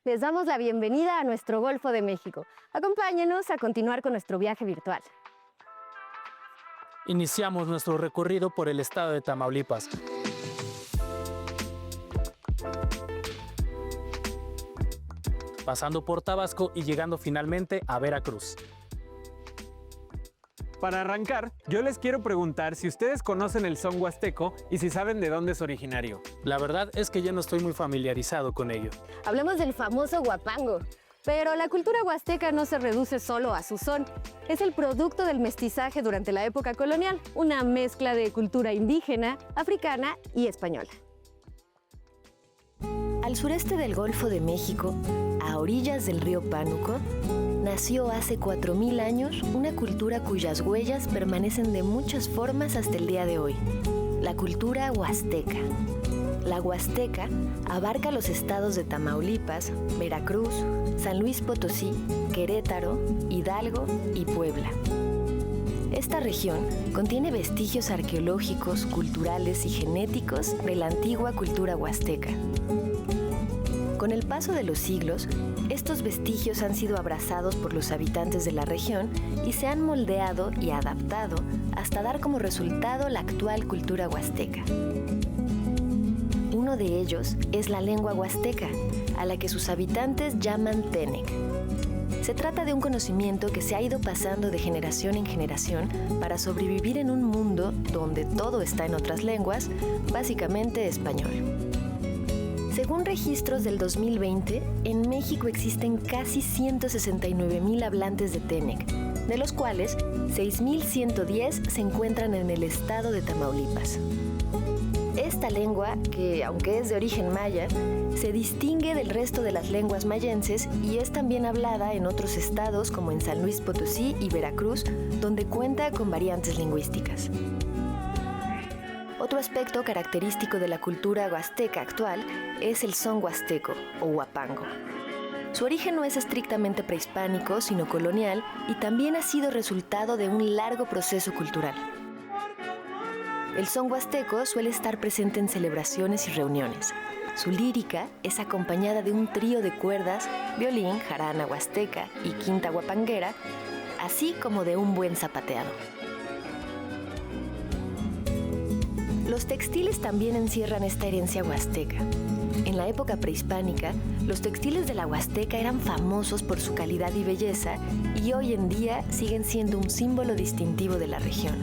Les damos la bienvenida a nuestro Golfo de México. Acompáñenos a continuar con nuestro viaje virtual. Iniciamos nuestro recorrido por el estado de Tamaulipas. Pasando por Tabasco y llegando finalmente a Veracruz. Para arrancar, yo les quiero preguntar si ustedes conocen el son huasteco y si saben de dónde es originario. La verdad es que yo no estoy muy familiarizado con ello. Hablemos del famoso huapango. Pero la cultura huasteca no se reduce solo a su son. Es el producto del mestizaje durante la época colonial, una mezcla de cultura indígena, africana y española. Al sureste del Golfo de México, a orillas del río Pánuco, nació hace 4000 años una cultura cuyas huellas permanecen de muchas formas hasta el día de hoy: la cultura huasteca. La huasteca abarca los estados de Tamaulipas, Veracruz, San Luis Potosí, Querétaro, Hidalgo y Puebla. Esta región contiene vestigios arqueológicos, culturales y genéticos de la antigua cultura huasteca. Con el paso de los siglos, estos vestigios han sido abrazados por los habitantes de la región y se han moldeado y adaptado hasta dar como resultado la actual cultura huasteca. Uno de ellos es la lengua huasteca, a la que sus habitantes llaman Tenec. Se trata de un conocimiento que se ha ido pasando de generación en generación para sobrevivir en un mundo donde todo está en otras lenguas, básicamente español. Según registros del 2020, en México existen casi 169,000 hablantes de Tenec, de los cuales 6,110 se encuentran en el estado de Tamaulipas. Esta lengua, que aunque es de origen maya, se distingue del resto de las lenguas mayenses y es también hablada en otros estados como en San Luis Potosí y Veracruz, donde cuenta con variantes lingüísticas. Otro aspecto característico de la cultura huasteca actual es el son huasteco o huapango. Su origen no es estrictamente prehispánico, sino colonial, y también ha sido resultado de un largo proceso cultural. El son huasteco suele estar presente en celebraciones y reuniones. Su lírica es acompañada de un trío de cuerdas, violín, jarana huasteca y quinta huapanguera, así como de un buen zapateado. Los textiles también encierran esta herencia huasteca. En la época prehispánica, los textiles de la Huasteca eran famosos por su calidad y belleza y hoy en día siguen siendo un símbolo distintivo de la región.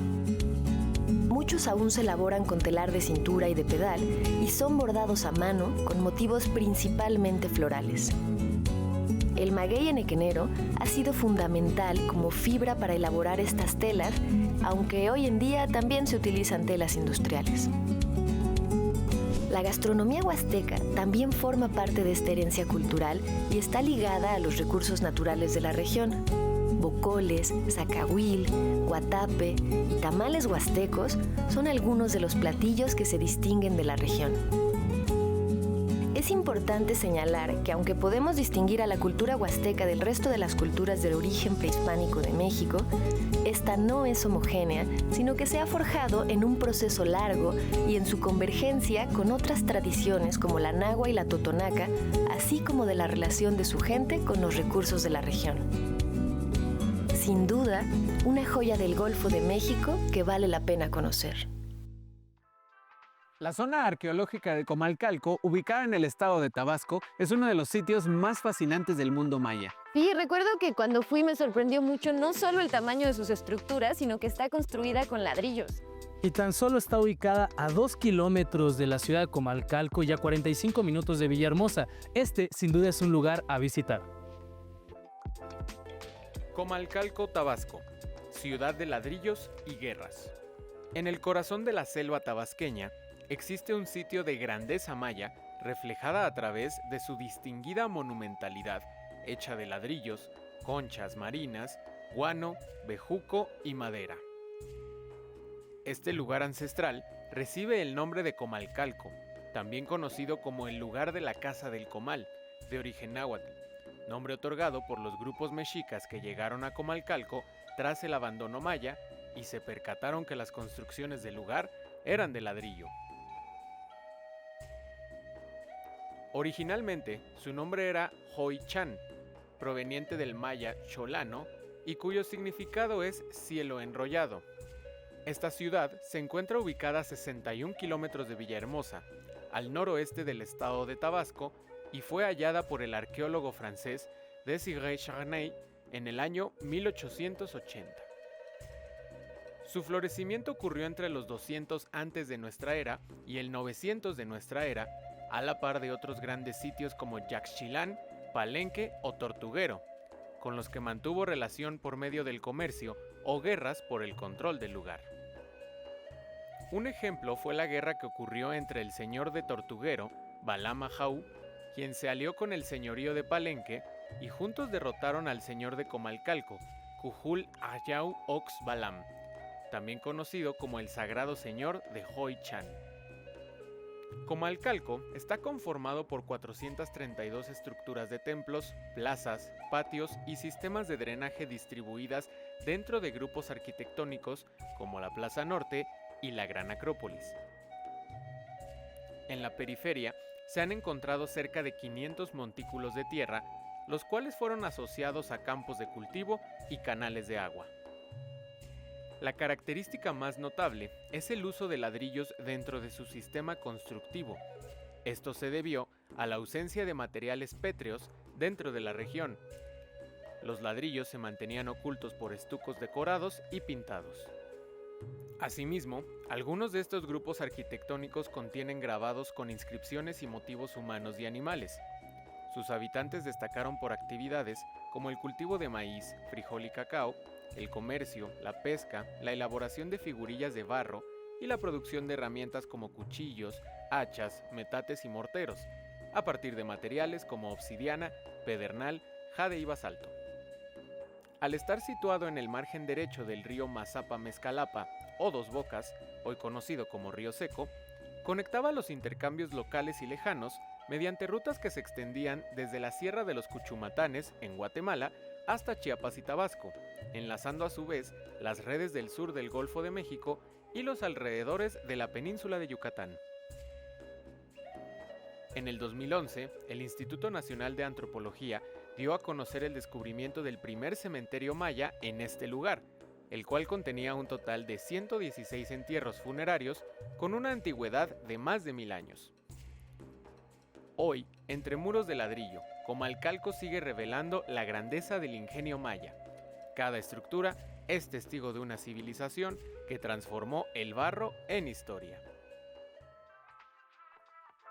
Muchos aún se elaboran con telar de cintura y de pedal y son bordados a mano con motivos principalmente florales. El maguey enequenero ha sido fundamental como fibra para elaborar estas telas, aunque hoy en día también se utilizan telas industriales. La gastronomía huasteca también forma parte de esta herencia cultural y está ligada a los recursos naturales de la región. Bocoles, zacahuil, guatape y tamales huastecos son algunos de los platillos que se distinguen de la región. Es importante señalar que aunque podemos distinguir a la cultura huasteca del resto de las culturas del origen prehispánico de México, esta no es homogénea, sino que se ha forjado en un proceso largo y en su convergencia con otras tradiciones como la náhuatl y la totonaca, así como de la relación de su gente con los recursos de la región. Sin duda, una joya del Golfo de México que vale la pena conocer. La zona arqueológica de Comalcalco, ubicada en el estado de Tabasco, es uno de los sitios más fascinantes del mundo maya. Sí, recuerdo que cuando fui me sorprendió mucho no solo el tamaño de sus estructuras, sino que está construida con ladrillos. Y tan solo está ubicada a 2 kilómetros de la ciudad de Comalcalco y a 45 minutos de Villahermosa. Este, sin duda, es un lugar a visitar. Comalcalco, Tabasco, ciudad de ladrillos y guerras. En el corazón de la selva tabasqueña, existe un sitio de grandeza maya reflejada a través de su distinguida monumentalidad, hecha de ladrillos, conchas marinas, guano, bejuco y madera. Este lugar ancestral recibe el nombre de Comalcalco, también conocido como el lugar de la Casa del Comal, de origen náhuatl, nombre otorgado por los grupos mexicas que llegaron a Comalcalco tras el abandono maya y se percataron que las construcciones del lugar eran de ladrillo. Originalmente, su nombre era Hoi Chan, proveniente del maya cholano y cuyo significado es cielo enrollado. Esta ciudad se encuentra ubicada a 61 kilómetros de Villahermosa, al noroeste del estado de Tabasco, y fue hallada por el arqueólogo francés Désiré Charnay en el año 1880. Su florecimiento ocurrió entre los 200 antes de nuestra era y el 900 de nuestra era, a la par de otros grandes sitios como Yaxchilán, Palenque o Tortuguero, con los que mantuvo relación por medio del comercio o guerras por el control del lugar. Un ejemplo fue la guerra que ocurrió entre el señor de Tortuguero, Balam Ajaú, quien se alió con el señorío de Palenque y juntos derrotaron al señor de Comalcalco, Cujul Ayau Ox Balam, también conocido como el Sagrado Señor de Hoi Chan. Comalcalco está conformado por 432 estructuras de templos, plazas, patios y sistemas de drenaje distribuidas dentro de grupos arquitectónicos como la Plaza Norte y la Gran Acrópolis. En la periferia se han encontrado cerca de 500 montículos de tierra, los cuales fueron asociados a campos de cultivo y canales de agua. La característica más notable es el uso de ladrillos dentro de su sistema constructivo. Esto se debió a la ausencia de materiales pétreos dentro de la región. Los ladrillos se mantenían ocultos por estucos decorados y pintados. Asimismo, algunos de estos grupos arquitectónicos contienen grabados con inscripciones y motivos humanos y animales. Sus habitantes destacaron por actividades como el cultivo de maíz, frijol y cacao, el comercio, la pesca, la elaboración de figurillas de barro y la producción de herramientas como cuchillos, hachas, metates y morteros, a partir de materiales como obsidiana, pedernal, jade y basalto. Al estar situado en el margen derecho del río Mazapa-Mezcalapa, o Dos Bocas, hoy conocido como Río Seco, conectaba los intercambios locales y lejanos mediante rutas que se extendían desde la Sierra de los Cuchumatanes, en Guatemala, hasta Chiapas y Tabasco, enlazando a su vez las redes del sur del Golfo de México y los alrededores de la península de Yucatán. En el 2011, el Instituto Nacional de Antropología dio a conocer el descubrimiento del primer cementerio maya en este lugar, el cual contenía un total de 116 entierros funerarios con una antigüedad de más de 1000 años. Hoy, entre muros de ladrillo, Comalcalco sigue revelando la grandeza del ingenio maya. Cada estructura es testigo de una civilización que transformó el barro en historia.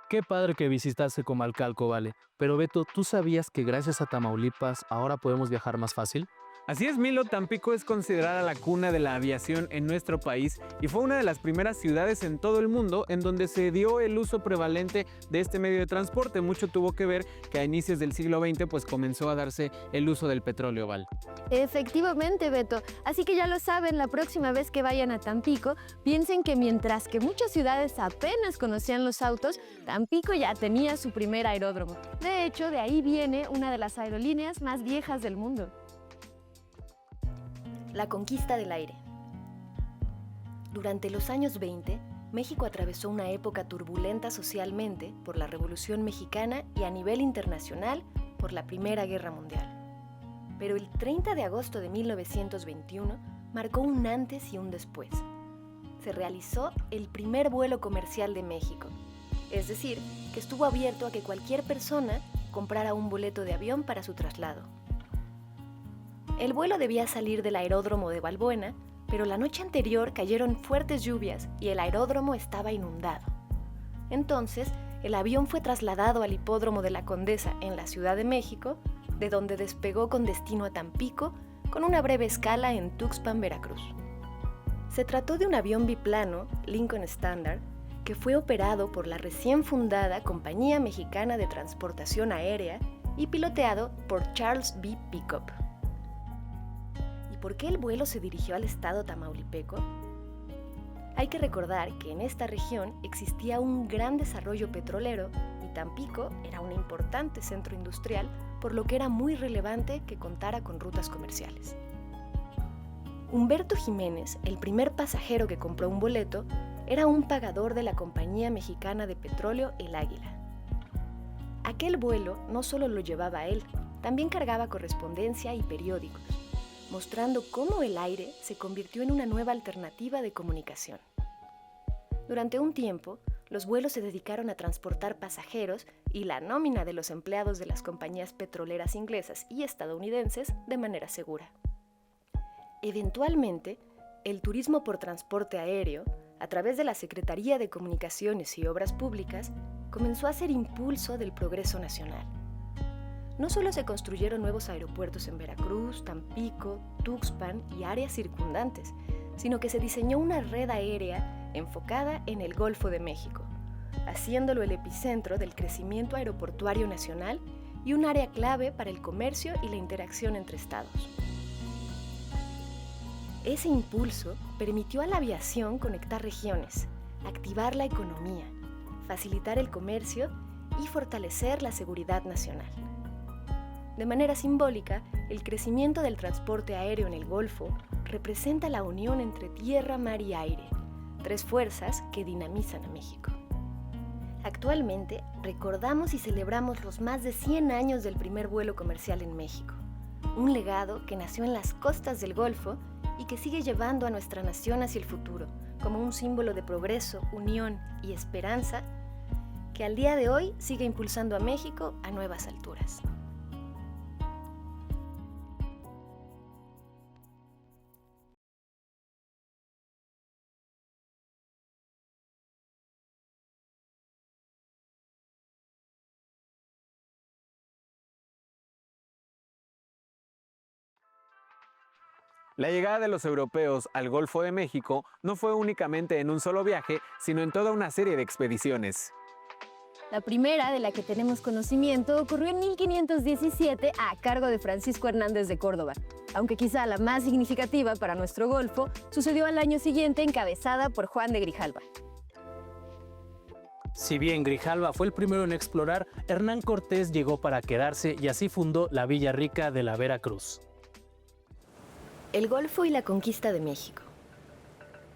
Qué padre que visitaste Comalcalco, Vale. Pero Beto, ¿tú sabías que gracias a Tamaulipas ahora podemos viajar más fácil? Así es, Milo, Tampico es considerada la cuna de la aviación en nuestro país y fue una de las primeras ciudades en todo el mundo en donde se dio el uso prevalente de este medio de transporte. Mucho tuvo que ver que a inicios del siglo XX pues comenzó a darse el uso del petróleo, Val. Efectivamente, Beto. Así que ya lo saben, la próxima vez que vayan a Tampico, piensen que mientras que muchas ciudades apenas conocían los autos, Tampico ya tenía su primer aeródromo. De hecho, de ahí viene una de las aerolíneas más viejas del mundo. La conquista del aire. Durante los años 20, México atravesó una época turbulenta socialmente por la Revolución Mexicana y a nivel internacional por la Primera Guerra Mundial. Pero el 30 de agosto de 1921 marcó un antes y un después. Se realizó el primer vuelo comercial de México, es decir, que estuvo abierto a que cualquier persona comprara un boleto de avión para su traslado. El vuelo debía salir del aeródromo de Balbuena, pero la noche anterior cayeron fuertes lluvias y el aeródromo estaba inundado. Entonces, el avión fue trasladado al hipódromo de la Condesa en la Ciudad de México, de donde despegó con destino a Tampico, con una breve escala en Tuxpan, Veracruz. Se trató de un avión biplano, Lincoln Standard, que fue operado por la recién fundada Compañía Mexicana de Transportación Aérea y piloteado por Charles B. Pickup. ¿Por qué el vuelo se dirigió al estado tamaulipeco? Hay que recordar que en esta región existía un gran desarrollo petrolero y Tampico era un importante centro industrial, por lo que era muy relevante que contara con rutas comerciales. Humberto Jiménez, el primer pasajero que compró un boleto, era un pagador de la Compañía Mexicana de Petróleo El Águila. Aquel vuelo no solo lo llevaba a él, también cargaba correspondencia y periódicos, mostrando cómo el aire se convirtió en una nueva alternativa de comunicación. Durante un tiempo, los vuelos se dedicaron a transportar pasajeros y la nómina de los empleados de las compañías petroleras inglesas y estadounidenses de manera segura. Eventualmente, el turismo por transporte aéreo, a través de la Secretaría de Comunicaciones y Obras Públicas, comenzó a ser impulso del progreso nacional. No solo se construyeron nuevos aeropuertos en Veracruz, Tampico, Tuxpan y áreas circundantes, sino que se diseñó una red aérea enfocada en el Golfo de México, haciéndolo el epicentro del crecimiento aeroportuario nacional y un área clave para el comercio y la interacción entre estados. Ese impulso permitió a la aviación conectar regiones, activar la economía, facilitar el comercio y fortalecer la seguridad nacional. De manera simbólica, el crecimiento del transporte aéreo en el Golfo representa la unión entre tierra, mar y aire, tres fuerzas que dinamizan a México. Actualmente, recordamos y celebramos los más de 100 años del primer vuelo comercial en México, un legado que nació en las costas del Golfo y que sigue llevando a nuestra nación hacia el futuro, como un símbolo de progreso, unión y esperanza, que al día de hoy sigue impulsando a México a nuevas alturas. La llegada de los europeos al Golfo de México no fue únicamente en un solo viaje, sino en toda una serie de expediciones. La primera, de la que tenemos conocimiento, ocurrió en 1517 a cargo de Francisco Hernández de Córdoba, aunque quizá la más significativa para nuestro Golfo sucedió al año siguiente encabezada por Juan de Grijalva. Si bien Grijalva fue el primero en explorar, Hernán Cortés llegó para quedarse y así fundó la Villa Rica de la Veracruz. El Golfo y la conquista de México.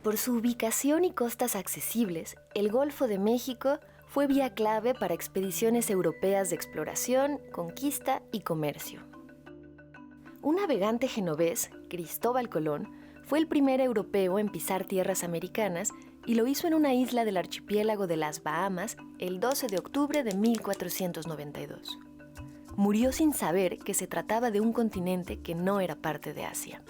Por su ubicación y costas accesibles, el Golfo de México fue vía clave para expediciones europeas de exploración, conquista y comercio. Un navegante genovés, Cristóbal Colón, fue el primer europeo en pisar tierras americanas y lo hizo en una isla del archipiélago de las Bahamas el 12 de octubre de 1492. Murió sin saber que se trataba de un continente que no era parte de Asia.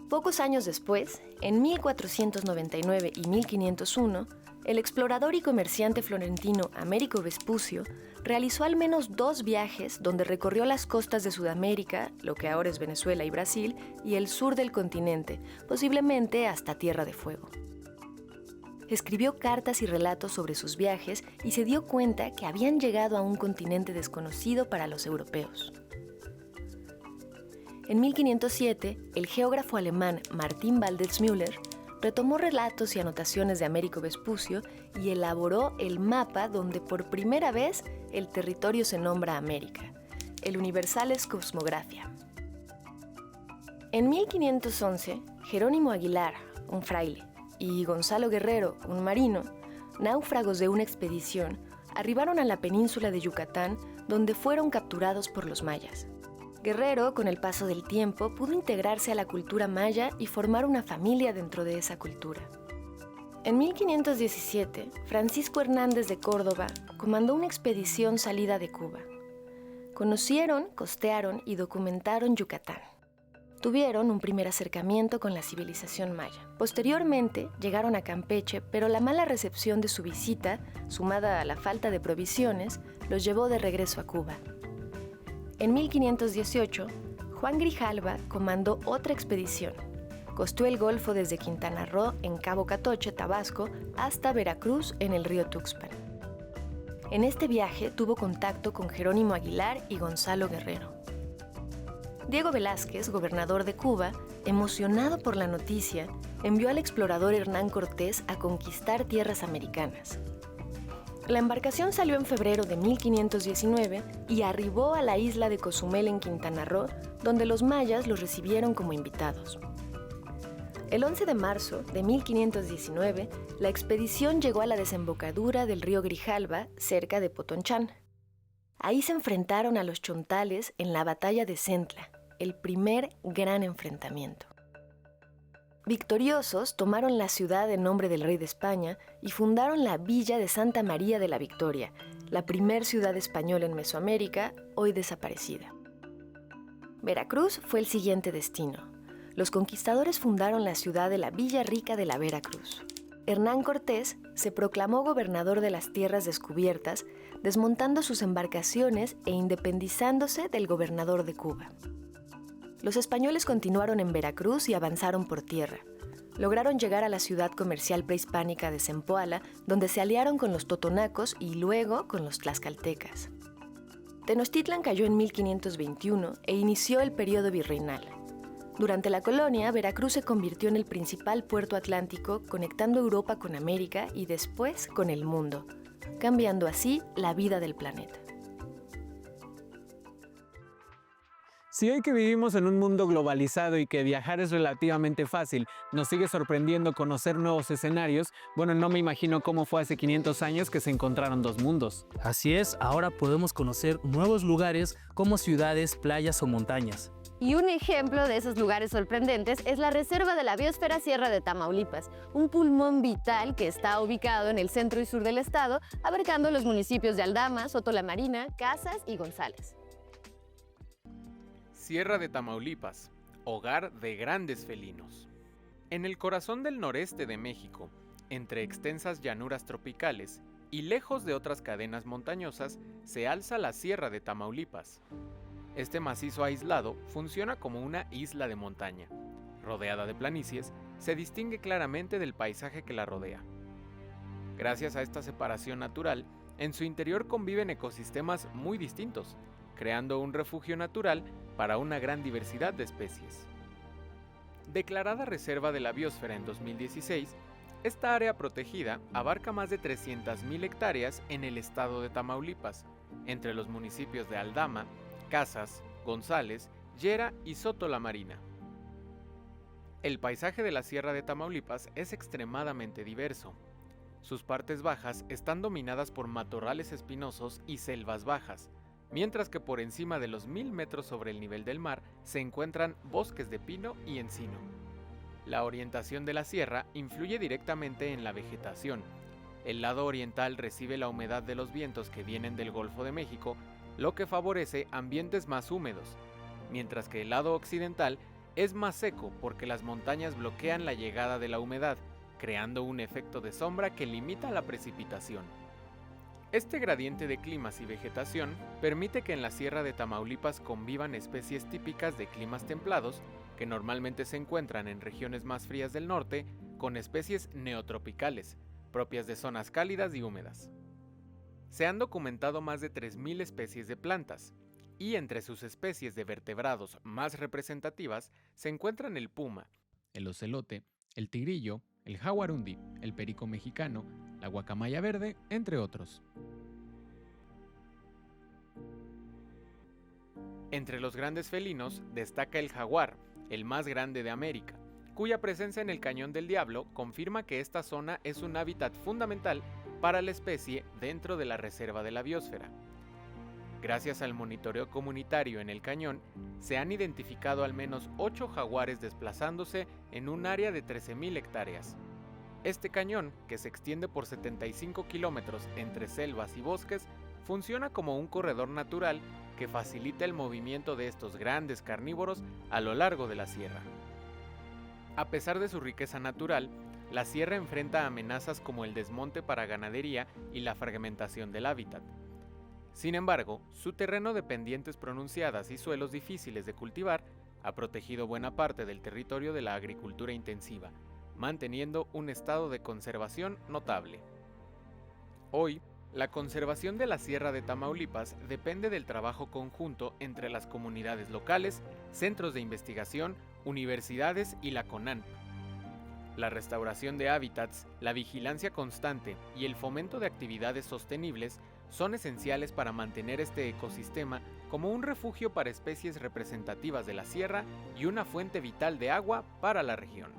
Pocos años después, en 1499 y 1501, el explorador y comerciante florentino Américo Vespucio realizó al menos 2 viajes donde recorrió las costas de Sudamérica, lo que ahora es Venezuela y Brasil, y el sur del continente, posiblemente hasta Tierra de Fuego. Escribió cartas y relatos sobre sus viajes y se dio cuenta que habían llegado a un continente desconocido para los europeos. En 1507, el geógrafo alemán Martin Waldseemüller retomó relatos y anotaciones de Américo Vespucio y elaboró el mapa donde por primera vez el territorio se nombra América, el Universalis Cosmographia. En 1511, Jerónimo Aguilar, un fraile, y Gonzalo Guerrero, un marino, náufragos de una expedición, arribaron a la península de Yucatán, donde fueron capturados por los mayas. Guerrero, con el paso del tiempo, pudo integrarse a la cultura maya y formar una familia dentro de esa cultura. En 1517, Francisco Hernández de Córdoba comandó una expedición salida de Cuba. Conocieron, costearon y documentaron Yucatán. Tuvieron un primer acercamiento con la civilización maya. Posteriormente, llegaron a Campeche, pero la mala recepción de su visita, sumada a la falta de provisiones, los llevó de regreso a Cuba. En 1518, Juan Grijalva comandó otra expedición. Costeó el Golfo desde Quintana Roo, en Cabo Catoche, Tabasco, hasta Veracruz, en el río Tuxpan. En este viaje tuvo contacto con Jerónimo Aguilar y Gonzalo Guerrero. Diego Velázquez, gobernador de Cuba, emocionado por la noticia, envió al explorador Hernán Cortés a conquistar tierras americanas. La embarcación salió en febrero de 1519 y arribó a la isla de Cozumel en Quintana Roo, donde los mayas los recibieron como invitados. El 11 de marzo de 1519, la expedición llegó a la desembocadura del río Grijalva, cerca de Potonchán. Ahí se enfrentaron a los chontales en la batalla de Centla, el primer gran enfrentamiento. Victoriosos, tomaron la ciudad en nombre del rey de España y fundaron la villa de Santa María de la Victoria, la primer ciudad española en Mesoamérica, hoy desaparecida. Veracruz fue el siguiente destino. Los conquistadores fundaron la ciudad de la Villa Rica de la Veracruz. Hernán Cortés se proclamó gobernador de las tierras descubiertas, desmontando sus embarcaciones e independizándose del gobernador de Cuba. Los españoles continuaron en Veracruz y avanzaron por tierra. Lograron llegar a la ciudad comercial prehispánica de Zempoala, donde se aliaron con los totonacos y luego con los tlaxcaltecas. Tenochtitlan cayó en 1521 e inició el periodo virreinal. Durante la colonia, Veracruz se convirtió en el principal puerto atlántico, conectando Europa con América y después con el mundo, cambiando así la vida del planeta. Si hoy que vivimos en un mundo globalizado y que viajar es relativamente fácil, nos sigue sorprendiendo conocer nuevos escenarios, bueno, no me imagino cómo fue hace 500 años que se encontraron dos mundos. Así es, ahora podemos conocer nuevos lugares como ciudades, playas o montañas. Y un ejemplo de esos lugares sorprendentes es la Reserva de la Biosfera Sierra de Tamaulipas, un pulmón vital que está ubicado en el centro y sur del estado, abarcando los municipios de Aldama, Soto la Marina, Casas y González. Sierra de Tamaulipas, hogar de grandes felinos. En el corazón del noreste de México, entre extensas llanuras tropicales y lejos de otras cadenas montañosas, se alza la Sierra de Tamaulipas. Este macizo aislado funciona como una isla de montaña. Rodeada de planicies, se distingue claramente del paisaje que la rodea. Gracias a esta separación natural, en su interior conviven ecosistemas muy distintos, creando un refugio natural para una gran diversidad de especies. Declarada Reserva de la Biosfera en 2016, esta área protegida abarca más de 300,000 hectáreas en el estado de Tamaulipas, entre los municipios de Aldama, Casas, González, Llera y Soto la Marina. El paisaje de la Sierra de Tamaulipas es extremadamente diverso. Sus partes bajas están dominadas por matorrales espinosos y selvas bajas, mientras que por encima de los 1000 metros sobre el nivel del mar se encuentran bosques de pino y encino. La orientación de la sierra influye directamente en la vegetación. El lado oriental recibe la humedad de los vientos que vienen del Golfo de México, lo que favorece ambientes más húmedos, mientras que el lado occidental es más seco porque las montañas bloquean la llegada de la humedad, creando un efecto de sombra que limita la precipitación. Este gradiente de climas y vegetación permite que en la Sierra de Tamaulipas convivan especies típicas de climas templados, que normalmente se encuentran en regiones más frías del norte, con especies neotropicales, propias de zonas cálidas y húmedas. Se han documentado más de 3000 especies de plantas, y entre sus especies de vertebrados más representativas se encuentran el puma, el ocelote, el tigrillo, el jaguarundi, el perico mexicano, la guacamaya verde, entre otros. Entre los grandes felinos destaca el jaguar, el más grande de América, cuya presencia en el Cañón del Diablo confirma que esta zona es un hábitat fundamental para la especie dentro de la Reserva de la Biosfera. Gracias al monitoreo comunitario en el cañón, se han identificado al menos 8 jaguares desplazándose en un área de 13,000 hectáreas. Este cañón, que se extiende por 75 kilómetros entre selvas y bosques, funciona como un corredor natural que facilita el movimiento de estos grandes carnívoros a lo largo de la sierra. A pesar de su riqueza natural, la sierra enfrenta amenazas como el desmonte para ganadería y la fragmentación del hábitat. Sin embargo, su terreno de pendientes pronunciadas y suelos difíciles de cultivar ha protegido buena parte del territorio de la agricultura intensiva, manteniendo un estado de conservación notable. Hoy, la conservación de la Sierra de Tamaulipas depende del trabajo conjunto entre las comunidades locales, centros de investigación, universidades y la CONAN. La restauración de hábitats, la vigilancia constante y el fomento de actividades sostenibles son esenciales para mantener este ecosistema como un refugio para especies representativas de la sierra y una fuente vital de agua para la región.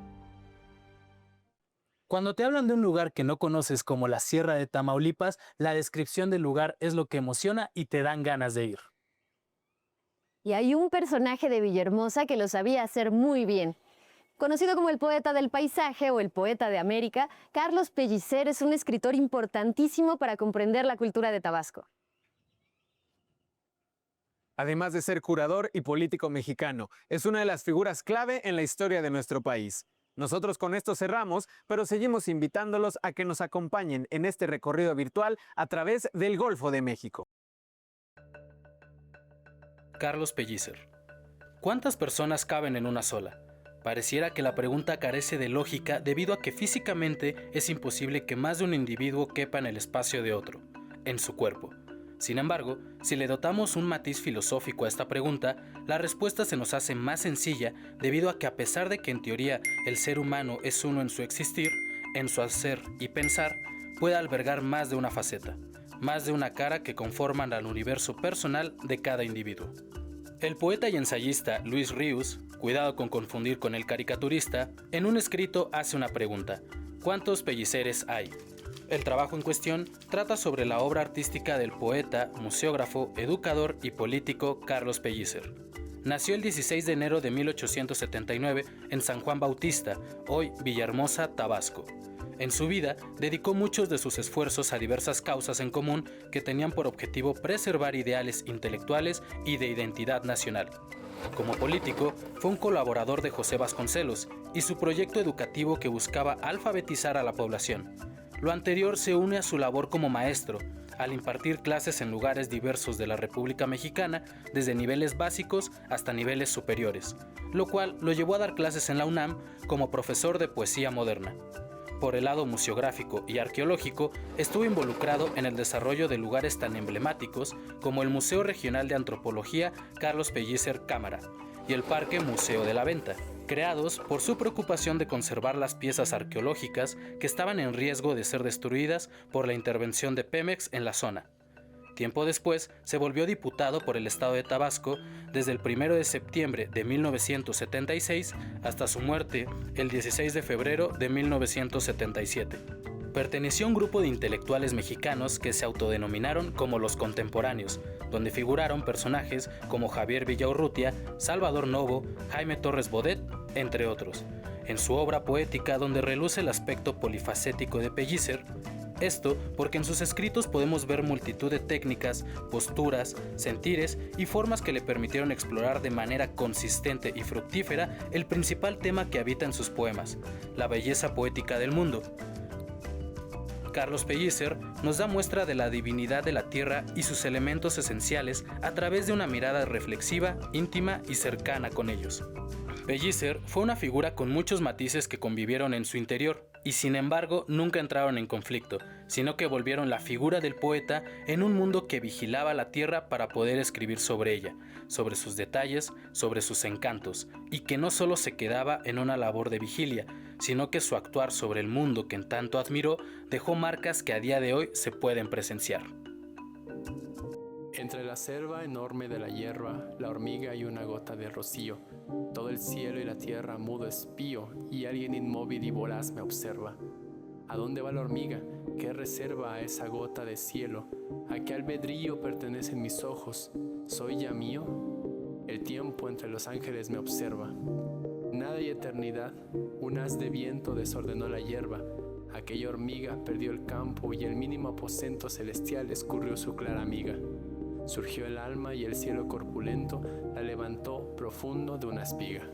Cuando te hablan de un lugar que no conoces como la Sierra de Tamaulipas, la descripción del lugar es lo que emociona y te dan ganas de ir. Y hay un personaje de Villahermosa que lo sabía hacer muy bien. Conocido como el poeta del paisaje o el poeta de América, Carlos Pellicer es un escritor importantísimo para comprender la cultura de Tabasco. Además de ser curador y político mexicano, es una de las figuras clave en la historia de nuestro país. Nosotros con esto cerramos, pero seguimos invitándolos a que nos acompañen en este recorrido virtual a través del Golfo de México. Carlos Pellicer. ¿Cuántas personas caben en una sola? Pareciera que la pregunta carece de lógica debido a que físicamente es imposible que más de un individuo quepa en el espacio de otro, en su cuerpo. Sin embargo, si le dotamos un matiz filosófico a esta pregunta, la respuesta se nos hace más sencilla debido a que a pesar de que en teoría el ser humano es uno en su existir, en su hacer y pensar, puede albergar más de una faceta, más de una cara que conforman al universo personal de cada individuo. El poeta y ensayista Luis Ríos, cuidado con confundir con el caricaturista, en un escrito hace una pregunta: ¿cuántos Pelliceres hay? El trabajo en cuestión trata sobre la obra artística del poeta, museógrafo, educador y político Carlos Pellicer. Nació el 16 de enero de 1879 en San Juan Bautista, hoy Villahermosa, Tabasco. En su vida, dedicó muchos de sus esfuerzos a diversas causas en común que tenían por objetivo preservar ideales intelectuales y de identidad nacional. Como político, fue un colaborador de José Vasconcelos y su proyecto educativo que buscaba alfabetizar a la población. Lo anterior se une a su labor como maestro, al impartir clases en lugares diversos de la República Mexicana, desde niveles básicos hasta niveles superiores, lo cual lo llevó a dar clases en la UNAM como profesor de poesía moderna. Por el lado museográfico y arqueológico, estuvo involucrado en el desarrollo de lugares tan emblemáticos como el Museo Regional de Antropología Carlos Pellicer Cámara y el Parque Museo de la Venta, creados por su preocupación de conservar las piezas arqueológicas que estaban en riesgo de ser destruidas por la intervención de Pemex en la zona. Tiempo después, se volvió diputado por el estado de Tabasco desde el 1 de septiembre de 1976 hasta su muerte el 16 de febrero de 1977. Perteneció a un grupo de intelectuales mexicanos que se autodenominaron como los contemporáneos, donde figuraron personajes como Javier Villaurrutia, Salvador Novo, Jaime Torres Bodet, entre otros. En su obra poética, donde reluce el aspecto polifacético de Pellicer, esto porque en sus escritos podemos ver multitud de técnicas, posturas, sentires y formas que le permitieron explorar de manera consistente y fructífera el principal tema que habita en sus poemas, la belleza poética del mundo. Carlos Pellicer nos da muestra de la divinidad de la tierra y sus elementos esenciales a través de una mirada reflexiva, íntima y cercana con ellos. Pellicer fue una figura con muchos matices que convivieron en su interior y sin embargo nunca entraron en conflicto, sino que volvieron la figura del poeta en un mundo que vigilaba la tierra para poder escribir sobre ella, sobre sus detalles, sobre sus encantos, y que no solo se quedaba en una labor de vigilia, sino que su actuar sobre el mundo que en tanto admiró dejó marcas que a día de hoy se pueden presenciar. Entre la selva enorme de la hierba, la hormiga y una gota de rocío, todo el cielo y la tierra mudo espío, y alguien inmóvil y voraz me observa. ¿A dónde va la hormiga? ¿Qué reserva a esa gota de cielo? ¿A qué albedrío pertenecen mis ojos? ¿Soy ya mío? El tiempo entre los ángeles me observa. Nada y eternidad, un haz de viento desordenó la hierba. Aquella hormiga perdió el campo y el mínimo aposento celestial escurrió su clara amiga. Surgió el alma y el cielo corpulento la levantó profundo de una espiga.